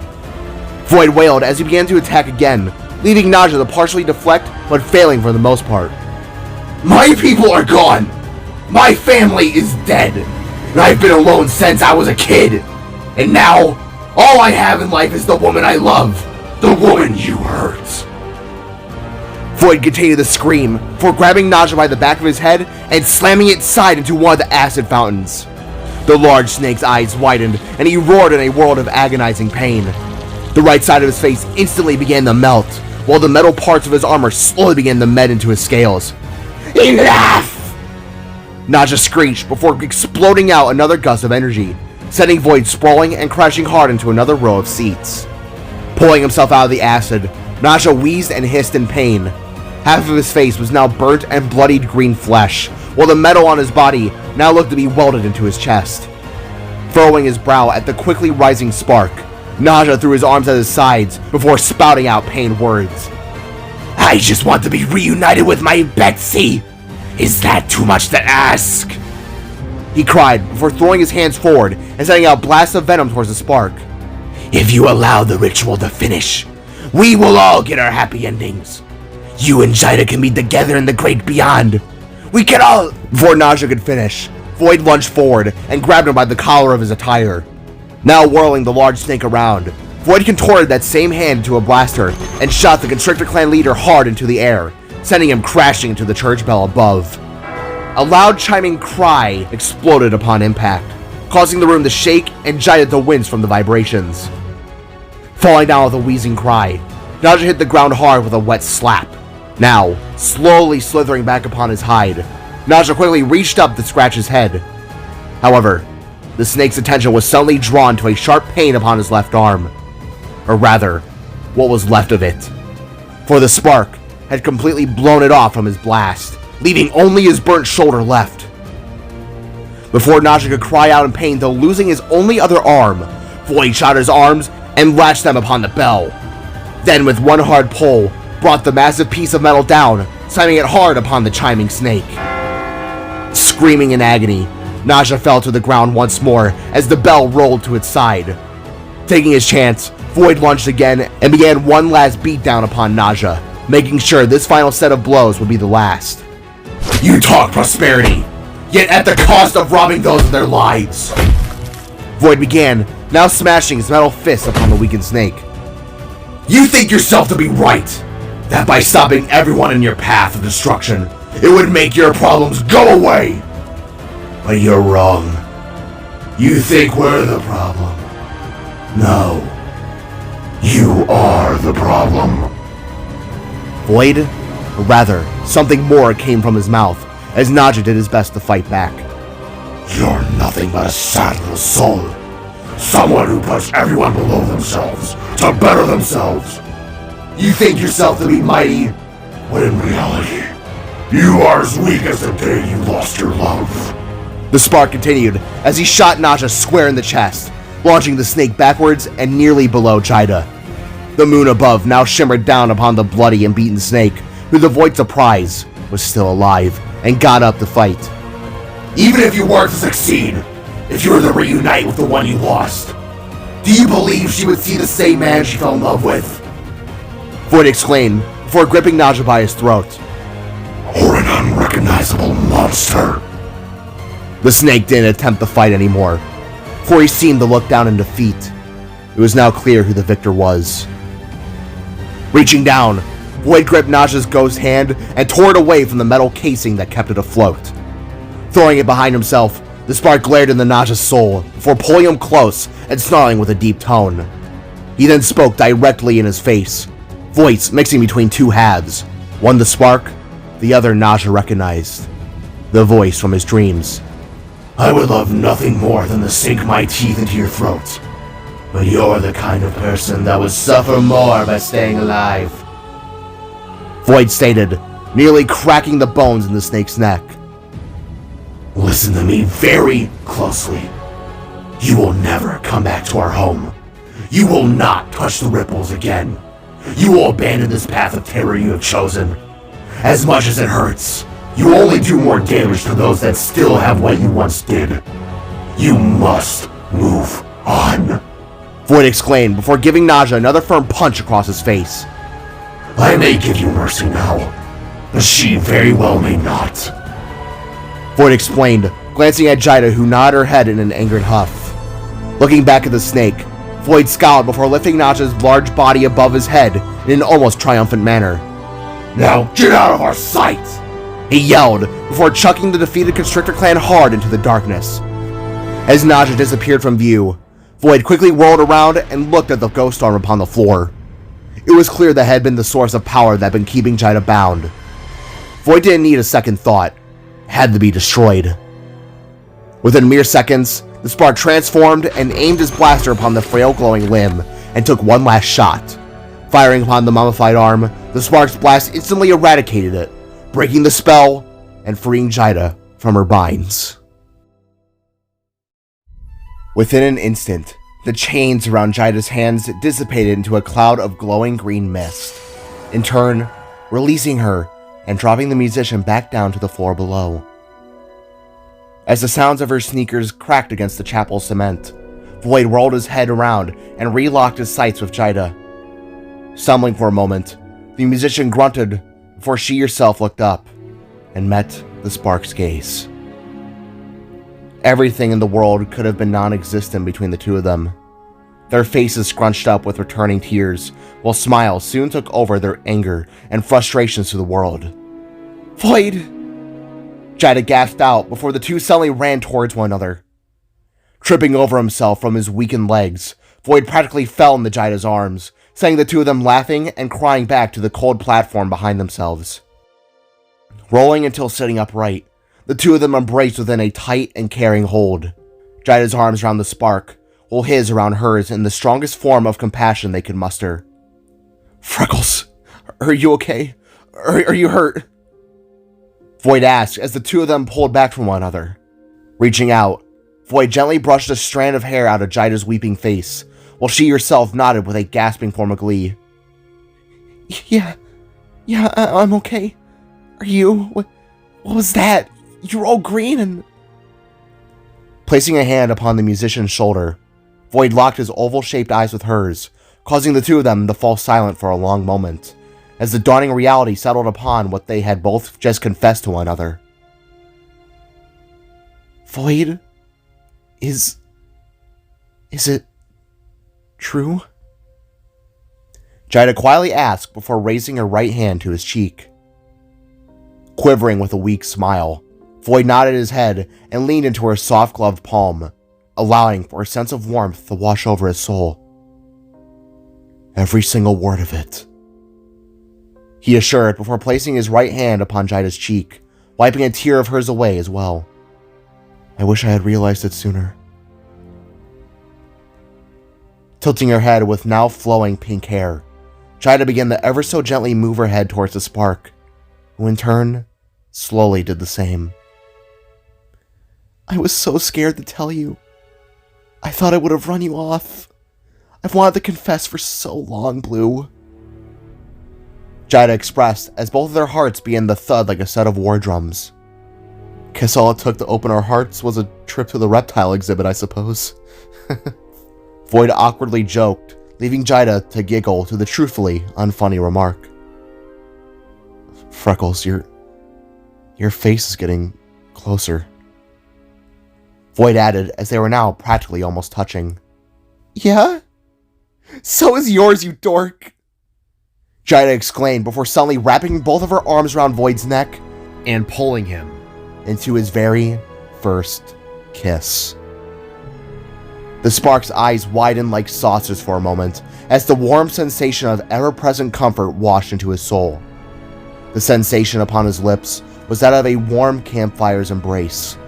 Void wailed as he began to attack again, leaving Naja to partially deflect but failing for the most part. My people are gone. My family is dead. And I've been alone since I was a kid. And now, all I have in life is the woman I love. The woman you hurt. Void continued to scream before grabbing Naja by the back of his head and slamming its side into one of the acid fountains. The large snake's eyes widened and he roared in a world of agonizing pain. The right side of his face instantly began to melt, while the metal parts of his armor slowly began to melt into his scales. Enough! Naja screeched before exploding out another gust of energy, sending Void sprawling and crashing hard into another row of seats. Pulling himself out of the acid, Naja wheezed and hissed in pain. Half of his face was now burnt and bloodied green flesh, while the metal on his body now looked to be welded into his chest. Furrowing his brow at the quickly rising spark, Naja threw his arms at his sides before spouting out pained words. I just want to be reunited with my Betsy. Is that too much to ask? He cried before throwing his hands forward and sending out blasts of venom towards the spark. If you allow the ritual to finish, we will all get our happy endings. You and Jaida can be together in the great beyond. We can all... Before Naja could finish, Void lunged forward and grabbed him by the collar of his attire. Now whirling the large snake around, Void contorted that same hand into a blaster and shot the Constrictor Clan leader hard into the air, sending him crashing into the church bell above. A loud chiming cry exploded upon impact, causing the room to shake and Jaida to wince from the vibrations. Falling down with a wheezing cry, Naja hit the ground hard with a wet slap. Now, slowly slithering back upon his hide, Naja quickly reached up to scratch his head. However, the snake's attention was suddenly drawn to a sharp pain upon his left arm. Or rather, what was left of it. For the spark had completely blown it off from his blast, leaving only his burnt shoulder left. Before Naja could cry out in pain, though losing his only other arm, Void shot his arms and latched them upon the bell. Then with one hard pull, brought the massive piece of metal down, slamming it hard upon the chiming snake. Screaming in agony, Naja fell to the ground once more as the bell rolled to its side. Taking his chance, Void lunged again and began one last beatdown upon Naja, making sure this final set of blows would be the last. You talk prosperity, yet at the cost of robbing those of their lives. Void began, now smashing his metal fist upon the weakened snake. You think yourself to be right, that by stopping everyone in your path of destruction, it would make your problems go away. But you're wrong. You think we're the problem. No. You are the problem. Void, or rather, something more came from his mouth as Naja did his best to fight back. You're nothing but a sad little soul. Someone who puts everyone below themselves to better themselves. You think yourself to be mighty, when in reality, you are as weak as the day you lost your love. The spark continued as he shot Naja square in the chest, launching the snake backwards and nearly below Jaida. The moon above now shimmered down upon the bloody and beaten snake, who the Void's surprise was still alive and got up to fight. Even if you were to succeed, if you were to reunite with the one you lost, do you believe she would see the same man she fell in love with? Void exclaimed before gripping Naja by his throat. Or an unrecognizable monster? The snake didn't attempt to fight anymore, for he seemed to look down in defeat. It was now clear who the victor was. Reaching down, Void gripped Naja's ghost hand and tore it away from the metal casing that kept it afloat. Throwing it behind himself, the spark glared into Naja's soul before pulling him close and snarling with a deep tone. He then spoke directly in his face, voice mixing between two halves, one the spark, the other Naja recognized. The voice from his dreams. I would love nothing more than to sink my teeth into your throat. But you're the kind of person that would suffer more by staying alive. Void stated, nearly cracking the bones in the snake's neck. Listen to me very closely. You will never come back to our home. You will not touch the ripples again. You will abandon this path of terror you have chosen. As much as it hurts, you will only do more damage to those that still have what you once did. You must move on. Void exclaimed before giving Naja another firm punch across his face. I may give you mercy now, but she very well may not. Void explained, glancing at Jaida, who nodded her head in an angered huff. Looking back at the snake, Void scowled before lifting Naja's large body above his head in an almost triumphant manner. Now get out of our sight! He yelled before chucking the defeated Constrictor clan hard into the darkness. As Naja disappeared from view, Void quickly whirled around and looked at the ghost arm upon the floor. It was clear that had been the source of power that had been keeping Jaida bound. Void didn't need a second thought. It had to be destroyed. Within mere seconds, the spark transformed and aimed his blaster upon the frail glowing limb and took one last shot. Firing upon the mummified arm, the spark's blast instantly eradicated it, breaking the spell and freeing Jaida from her binds. Within an instant, the chains around Jaida's hands dissipated into a cloud of glowing green mist, in turn, releasing her and dropping the musician back down to the floor below. As the sounds of her sneakers cracked against the chapel cement, Void rolled his head around and relocked his sights with Jaida. Stumbling for a moment, the musician grunted before she herself looked up and met the spark's gaze. Everything in the world could have been non-existent between the two of them. Their faces scrunched up with returning tears, while smiles soon took over their anger and frustrations to the world. Void! Jaida gasped out before the two suddenly ran towards one another. Tripping over himself from his weakened legs, Void practically fell into Jaida's arms, sending the two of them laughing and crying back to the cold platform behind themselves. Rolling until sitting upright, the two of them embraced within a tight and caring hold. Jaida's arms around the spark, while his around hers in the strongest form of compassion they could muster. Freckles, are you okay? Are you hurt? Void asked as the two of them pulled back from one another. Reaching out, Void gently brushed a strand of hair out of Jaida's weeping face, while she herself nodded with a gasping form of glee. Yeah, I'm okay. Are you? What was that? You're all green and... Placing a hand upon the musician's shoulder, Void locked his oval-shaped eyes with hers, causing the two of them to fall silent for a long moment, as the dawning reality settled upon what they had both just confessed to one another. Void? Is it true? Jaida quietly asked before raising her right hand to his cheek. Quivering with a weak smile, Void nodded his head and leaned into her soft-gloved palm, allowing for a sense of warmth to wash over his soul. Every single word of it, he assured before placing his right hand upon Jaida's cheek, wiping a tear of hers away as well. I wish I had realized it sooner. Tilting her head with now flowing pink hair, Jaida began to ever so gently move her head towards the spark, who in turn slowly did the same. I was so scared to tell you. I thought I would have run you off. I've wanted to confess for so long, Blue. Jaida expressed as both of their hearts began to thud like a set of war drums. Guess all it took to open our hearts was a trip to the reptile exhibit, I suppose. Void awkwardly joked, leaving Jaida to giggle to the truthfully unfunny remark. Freckles, your face is getting closer. Void added as they were now practically almost touching. Yeah? So is yours, you dork! Jaida exclaimed before suddenly wrapping both of her arms around Void's neck and pulling him into his very first kiss. The spark's eyes widened like saucers for a moment as the warm sensation of ever-present comfort washed into his soul. The sensation upon his lips was that of a warm campfire's embrace,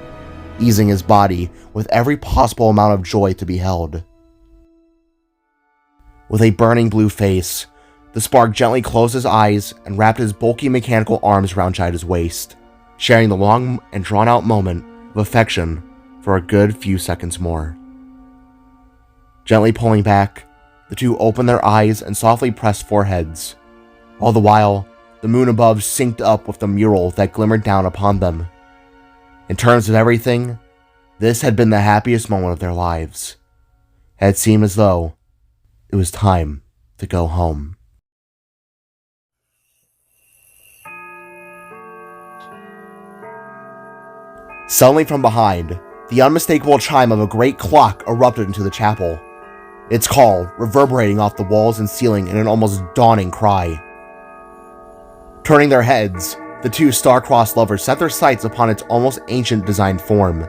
easing his body with every possible amount of joy to be held. With a burning blue face, the spark gently closed his eyes and wrapped his bulky mechanical arms around Jaida's waist, sharing the long and drawn-out moment of affection for a good few seconds more. Gently pulling back, The two opened their eyes and softly pressed foreheads. All the while, the moon above synced up with the mural that glimmered down upon them. In terms of everything, this had been the happiest moment of their lives. It had seemed as though it was time to go home. Suddenly from behind, the unmistakable chime of a great clock erupted into the chapel, its call reverberating off the walls and ceiling in an almost dawning cry. Turning their heads, the two star-crossed lovers set their sights upon its almost ancient designed form,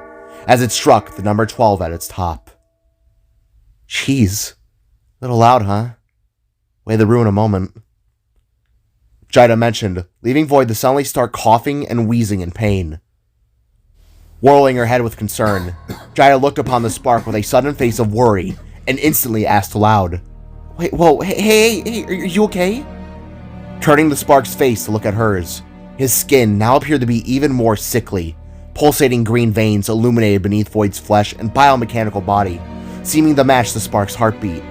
as it struck the number 12 at its top. Jeez, a little loud, huh? Way to ruin a moment. Jaida mentioned, leaving Void to suddenly start coughing and wheezing in pain. Whirling her head with concern, Jaida looked upon the spark with a sudden face of worry and instantly asked aloud, "Wait, whoa, hey, are you okay?" Turning the spark's face to look at hers, his skin now appeared to be even more sickly, pulsating green veins illuminated beneath Void's flesh and biomechanical body, seeming to match the spark's heartbeat.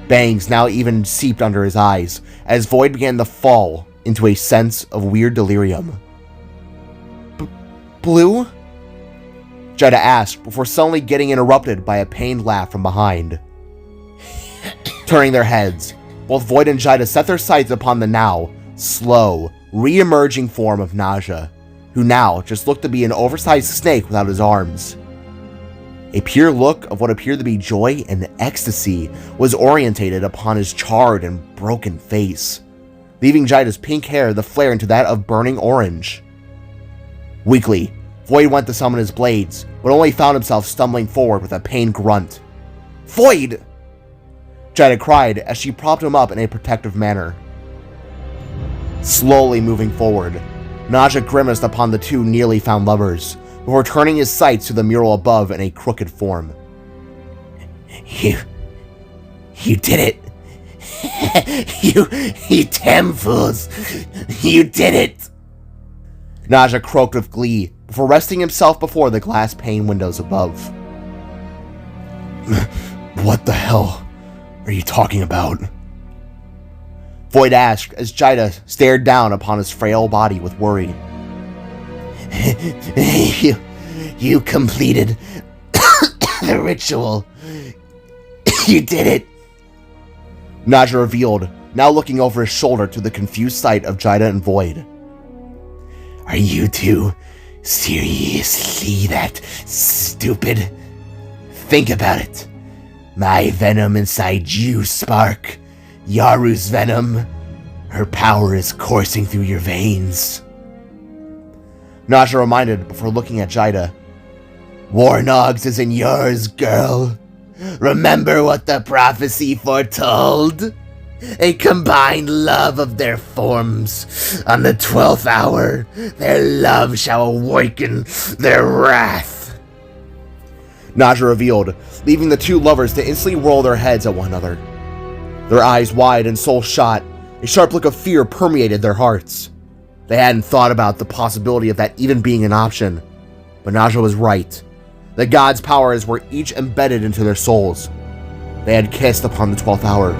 Bangs now even seeped under his eyes as Void began to fall into a sense of weird delirium. Blue? Jaida asked before suddenly getting interrupted by a pained laugh from behind. Turning their heads, both Void and Jaida set their sights upon the now slow, re-emerging form of Naja, who now just looked to be an oversized snake without his arms. A pure look of what appeared to be joy and ecstasy was orientated upon his charred and broken face, leaving Jaida's pink hair to flare into that of burning orange. Weakly, Void went to summon his blades, but only found himself stumbling forward with a pained grunt. "Void!" Jaida cried as she propped him up in a protective manner. Slowly moving forward, Naja grimaced upon the two nearly found lovers, before turning his sights to the mural above in a crooked form. You did it. you damn fools. You did it. Naja croaked with glee before resting himself before the glass pane windows above. What the hell are you talking about? Void asked as Jaida stared down upon his frail body with worry. You completed the ritual. You did it. Naja revealed, now looking over his shoulder to the confused sight of Jaida and Void. Are you two seriously that stupid? Think about it. My venom inside you, Spark. Yaru's venom. Her power is coursing through your veins. Naja reminded before looking at Jaida. Warnog's is in yours, girl. Remember what the prophecy foretold? A combined love of their forms. On the 12th hour, their love shall awaken their wrath. Naja revealed, leaving the two lovers to instantly roll their heads at one another. Their eyes wide and soul shot, a sharp look of fear permeated their hearts. They hadn't thought about the possibility of that even being an option, but Naja was right. The gods' powers were each embedded into their souls. They had kissed upon the 12th hour.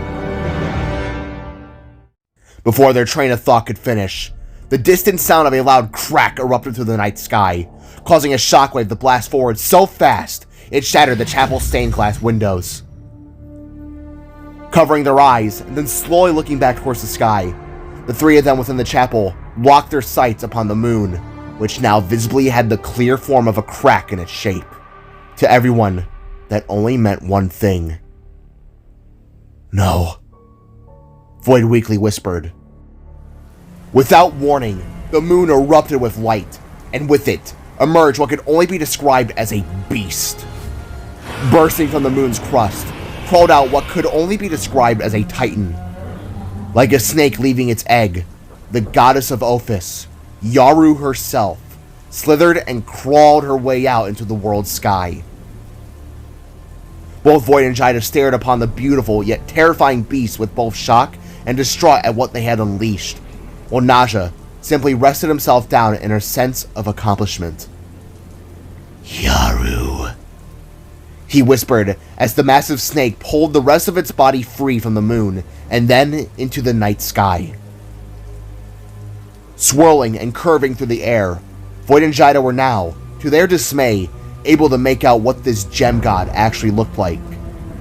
Before their train of thought could finish, the distant sound of a loud crack erupted through the night sky, causing a shockwave to blast forward so fast it shattered the chapel's stained glass windows. Covering their eyes and then slowly looking back towards the sky, the three of them within the chapel locked their sights upon the moon, which now visibly had the clear form of a crack in its shape. To everyone, that only meant one thing. No. Void weakly whispered. Without warning, the moon erupted with light, and with it emerged what could only be described as a beast. Bursting from the moon's crust, crawled out what could only be described as a titan. Like a snake leaving its egg, the goddess of Ophis, Yaru herself, slithered and crawled her way out into the world's sky. Both Void and Jaida stared upon the beautiful yet terrifying beast with both shock and distraught at what they had unleashed, while Naja simply rested himself down in her sense of accomplishment. Yaru. he whispered as the massive snake pulled the rest of its body free from the moon and then into the night sky. Swirling and curving through the air, Void and Jaida were now, to their dismay, able to make out what this gem god actually looked like,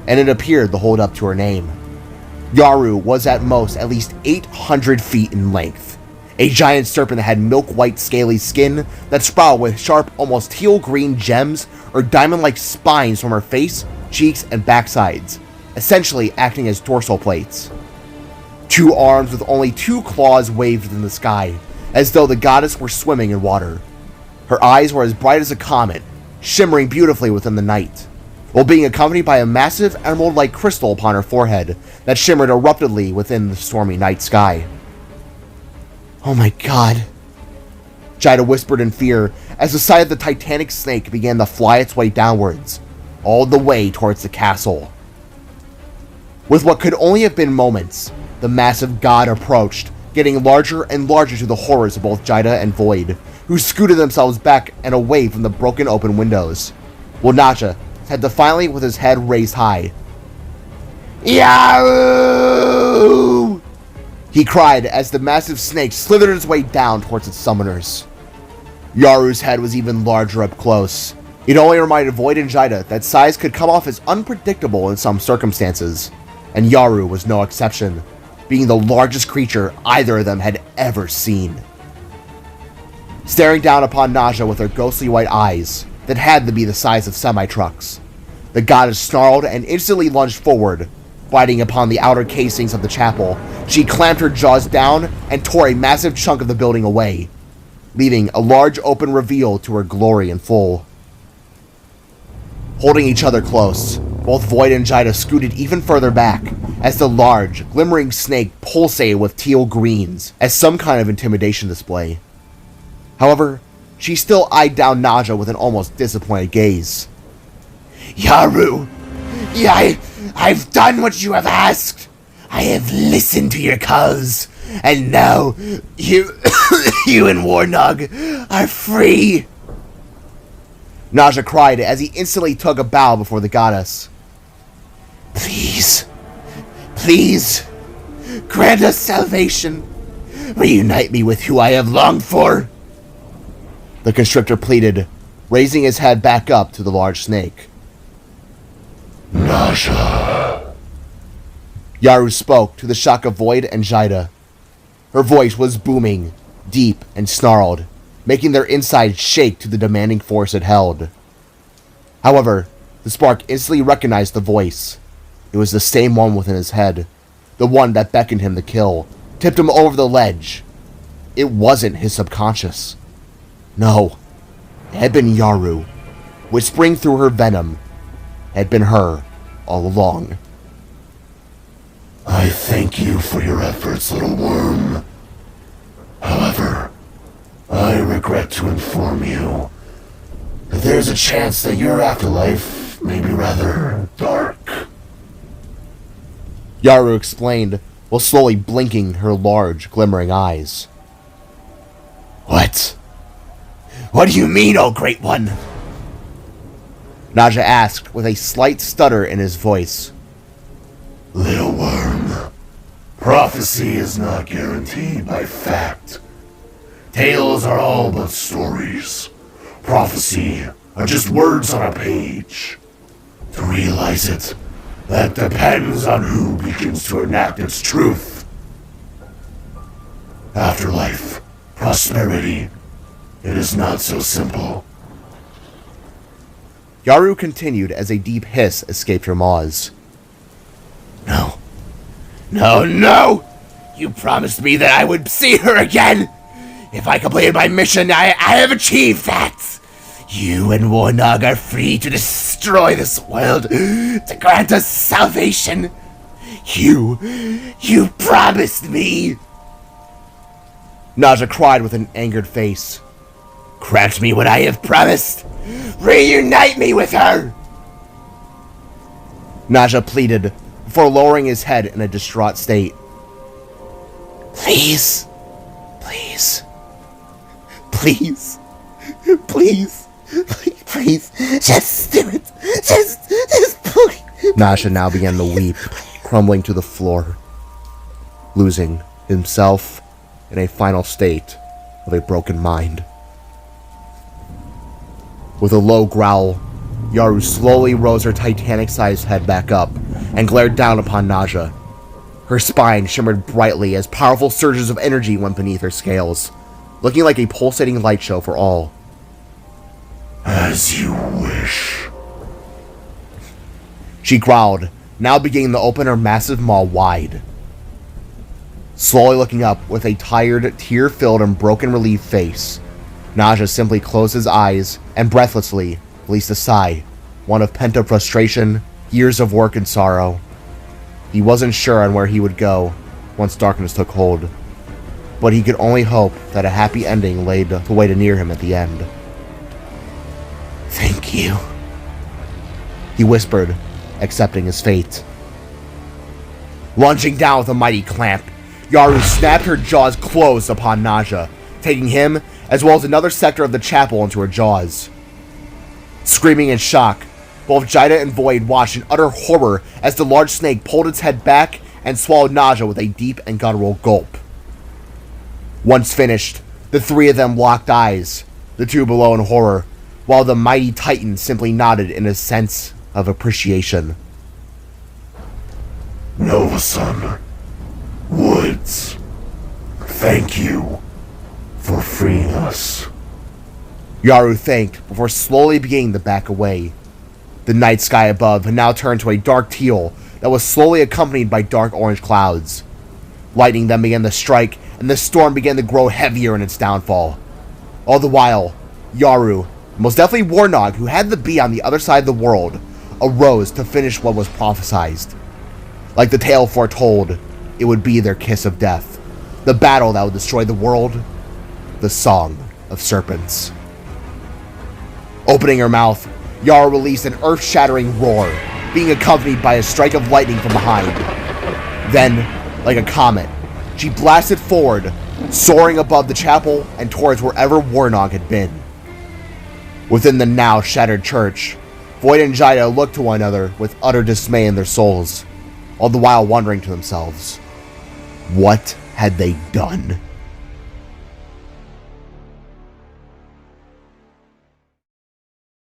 and it appeared to hold up to her name. Yaru was at most at least 800 feet in length, a giant serpent that had milk-white scaly skin that sprawled with sharp, almost teal-green gems or diamond-like spines from her face, cheeks, and backsides, essentially acting as dorsal plates. 2 arms with only 2 claws waved in the sky, as though the goddess were swimming in water. Her eyes were as bright as a comet, shimmering beautifully within the night, while being accompanied by a massive emerald-like crystal upon her forehead that shimmered eruptively within the stormy night sky. "Oh my god," Jaida whispered in fear as the sight of the titanic snake began to fly its way downwards, all the way towards the castle. With what could only have been moments, the massive god approached, getting larger and larger to the horrors of both Jaida and Void, who scooted themselves back and away from the broken open windows, while Naja said defiantly with his head raised high, "Yaru!" he cried as the massive snake slithered its way down towards its summoners. Yaru's head was even larger up close. It only reminded Void and Jaida that size could come off as unpredictable in some circumstances, and Yaru was no exception, being the largest creature either of them had ever seen. Staring down upon Naja with her ghostly white eyes that had to be the size of semi-trucks, the goddess snarled and instantly lunged forward. Biting upon the outer casings of the chapel, she clamped her jaws down and tore a massive chunk of the building away, leaving a large open reveal to her glory in full. Holding each other close, both Void and Jaida scooted even further back as the large, glimmering snake pulsated with teal greens as some kind of intimidation display. However, she still eyed down Naja with an almost disappointed gaze. "Yaru, I've done what you have asked. I have listened to your calls, and now you and Warnog are free," Naja cried as he instantly took a bow before the goddess. Please, grant us salvation. Reunite me with who I have longed for," the constrictor pleaded, raising his head back up to the large snake. Naja. Yaru spoke to the shock of Void and Jaida. Her voice was booming, deep, and snarled, making their insides shake to the demanding force it held. However, the spark instantly recognized the voice. It was the same one within his head, the one that beckoned him to kill, tipped him over the ledge. It wasn't his subconscious. No, it had been Yaru, whispering through her venom. It had been her all along. I thank you for your efforts, little worm. However, I regret to inform you that there's a chance that your afterlife may be rather dark. Yaru explained, while slowly blinking her large, glimmering eyes. What? What do you mean, oh great one? Naja asked with a slight stutter in his voice. Little worm, prophecy is not guaranteed by fact. Tales are all but stories. Prophecy are just words on a page. To realize it, that depends on who begins to enact its truth. Afterlife, prosperity, it is not so simple. Yaru continued as a deep hiss escaped her maws. No. You promised me that I would see her again. If I completed my mission, I have achieved that. You and Warnog are free to destroy this world, to grant us salvation. You promised me. Naja cried with an angered face. Grant me what I have promised. Reunite me with her. Naja pleaded, before lowering his head in a distraught state. Please. Please, just do it. Just please. Naja now began to weep, crumbling to the floor, losing himself in a final state of a broken mind. With a low growl, Yaru slowly rose her Titanic-sized head back up and glared down upon Naja. Her spine shimmered brightly as powerful surges of energy went beneath her scales, looking like a pulsating light show for all. As you wish. She growled, now beginning to open her massive maw wide. Slowly looking up with a tired, tear-filled and broken relief face, Naja simply closed his eyes and breathlessly released a sigh, one of pent-up frustration, years of work and sorrow. He wasn't sure on where he would go once darkness took hold, but he could only hope that a happy ending lay to wait near him at the end. Thank you, he whispered, accepting his fate. Lunging down with a mighty clamp, Yaru snapped her jaws closed upon Naja, taking him, as well as another sector of the chapel, into her jaws. Screaming in shock, both Jaida and Void watched in utter horror as the large snake pulled its head back and swallowed Naja with a deep and guttural gulp. Once finished, the three of them locked eyes, the two below in horror, while the mighty titan simply nodded in a sense of appreciation. Nova-san, Woods, thank you for freeing us. Yaru thanked before slowly beginning to back away. The night sky above had now turned to a dark teal that was slowly accompanied by dark orange clouds. Lightning then began to strike, and the storm began to grow heavier in its downfall. All the while, Yaru, most definitely Warnog, who had to be on the other side of the world, arose to finish what was prophesized. Like the tale foretold, it would be their kiss of death, the battle that would destroy the world, the Song of Serpents. Opening her mouth, Yaru released an earth-shattering roar, being accompanied by a strike of lightning from behind. Then, like a comet, she blasted forward, soaring above the chapel and towards wherever Warnog had been. Within the now shattered church, Void and Jaida looked to one another with utter dismay in their souls, all the while wondering to themselves, what had they done?